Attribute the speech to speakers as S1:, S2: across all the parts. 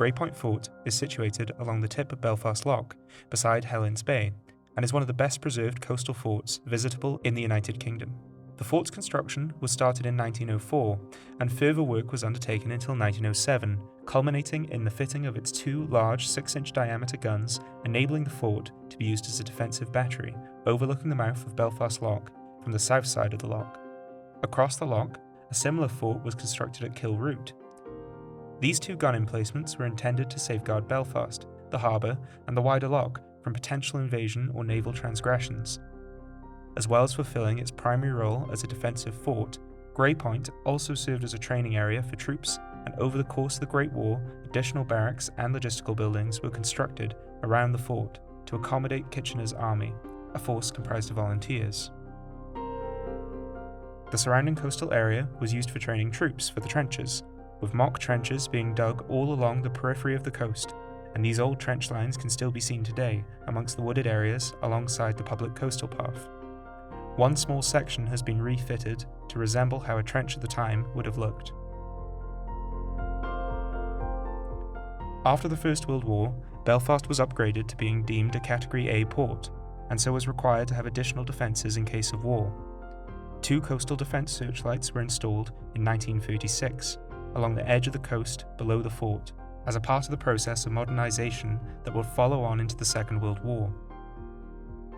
S1: Greypoint Fort is situated along the tip of Belfast Lough, beside Helen's Bay, and is one of the best preserved coastal forts visitable in the United Kingdom. The fort's construction was started in 1904, and further work was undertaken until 1907, culminating in the fitting of its two large 6-inch diameter guns, enabling the fort to be used as a defensive battery, overlooking the mouth of Belfast Lough from the south side of the lough. Across the lough, a similar fort was constructed at Kilroot. These two gun emplacements were intended to safeguard Belfast, the harbour, and the wider lough from potential invasion or naval transgressions. As well as fulfilling its primary role as a defensive fort, Greypoint also served as a training area for troops, and over the course of the Great War, additional barracks and logistical buildings were constructed around the fort to accommodate Kitchener's army, a force comprised of volunteers. The surrounding coastal area was used for training troops for the trenches, with mock trenches being dug all along the periphery of the coast, and these old trench lines can still be seen today amongst the wooded areas alongside the public coastal path. One small section has been refitted to resemble how a trench at the time would have looked. After the First World War, Belfast was upgraded to being deemed a Category A port, and so was required to have additional defences in case of war. Two coastal defence searchlights were installed in 1936, along the edge of the coast below the fort, as a part of the process of modernisation that would follow on into the Second World War.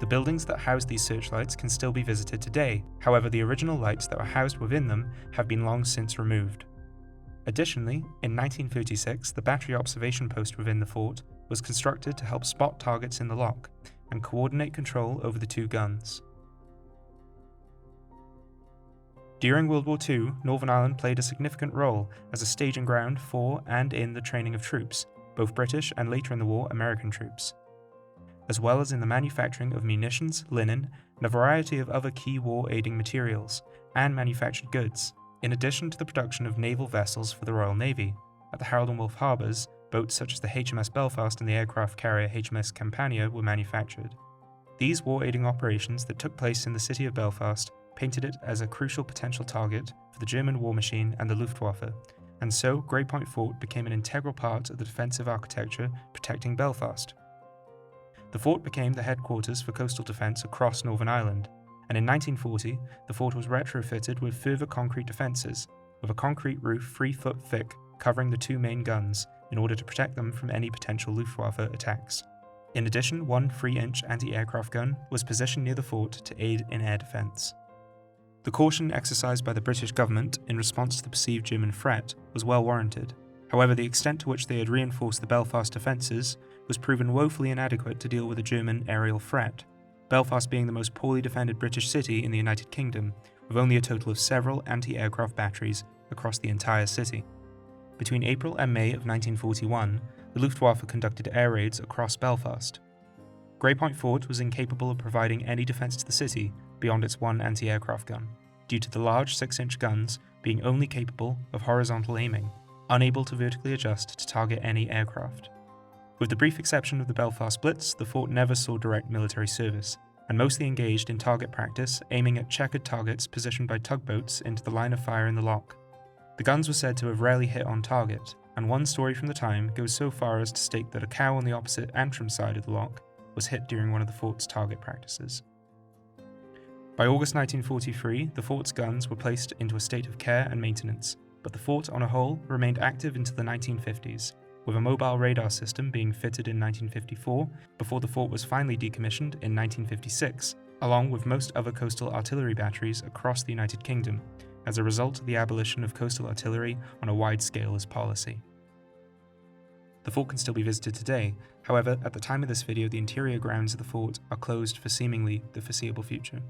S1: The buildings that house these searchlights can still be visited today, however the original lights that were housed within them have been long since removed. Additionally, in 1936 the battery observation post within the fort was constructed to help spot targets in the lough and coordinate control over the two guns. During World War II, Northern Ireland played a significant role as a staging ground for and in the training of troops, both British and later in the war American troops, as well as in the manufacturing of munitions, linen, and a variety of other key war-aiding materials and manufactured goods, in addition to the production of naval vessels for the Royal Navy. At the Harold and Wolff harbours, boats such as the HMS Belfast and the aircraft carrier HMS Campania were manufactured. These war-aiding operations that took place in the city of Belfast painted it as a crucial potential target for the German war machine and the Luftwaffe, and so Greypoint Fort became an integral part of the defensive architecture protecting Belfast. The fort became the headquarters for coastal defence across Northern Ireland, and in 1940 the fort was retrofitted with further concrete defences, with a concrete roof 3 foot thick covering the two main guns in order to protect them from any potential Luftwaffe attacks. In addition, one 3-inch anti-aircraft gun was positioned near the fort to aid in air defence. The caution exercised by the British government in response to the perceived German threat was well warranted. However, the extent to which they had reinforced the Belfast defences was proven woefully inadequate to deal with the German aerial threat, Belfast being the most poorly defended British city in the United Kingdom, with only a total of several anti-aircraft batteries across the entire city. Between April and May of 1941, the Luftwaffe conducted air raids across Belfast. Greypoint Fort was incapable of providing any defence to the city beyond its one anti-aircraft gun, due to the large 6-inch guns being only capable of horizontal aiming, unable to vertically adjust to target any aircraft. With the brief exception of the Belfast Blitz, the fort never saw direct military service, and mostly engaged in target practice, aiming at checkered targets positioned by tugboats into the line of fire in the lough. The guns were said to have rarely hit on target, and one story from the time goes so far as to state that a cow on the opposite Antrim side of the lough was hit during one of the fort's target practices. By August 1943, the fort's guns were placed into a state of care and maintenance, but the fort on a whole remained active into the 1950s, with a mobile radar system being fitted in 1954 before the fort was finally decommissioned in 1956, along with most other coastal artillery batteries across the United Kingdom, as a result of the abolition of coastal artillery on a wide scale as policy. The fort can still be visited today, however, at the time of this video the interior grounds of the fort are closed for seemingly the foreseeable future.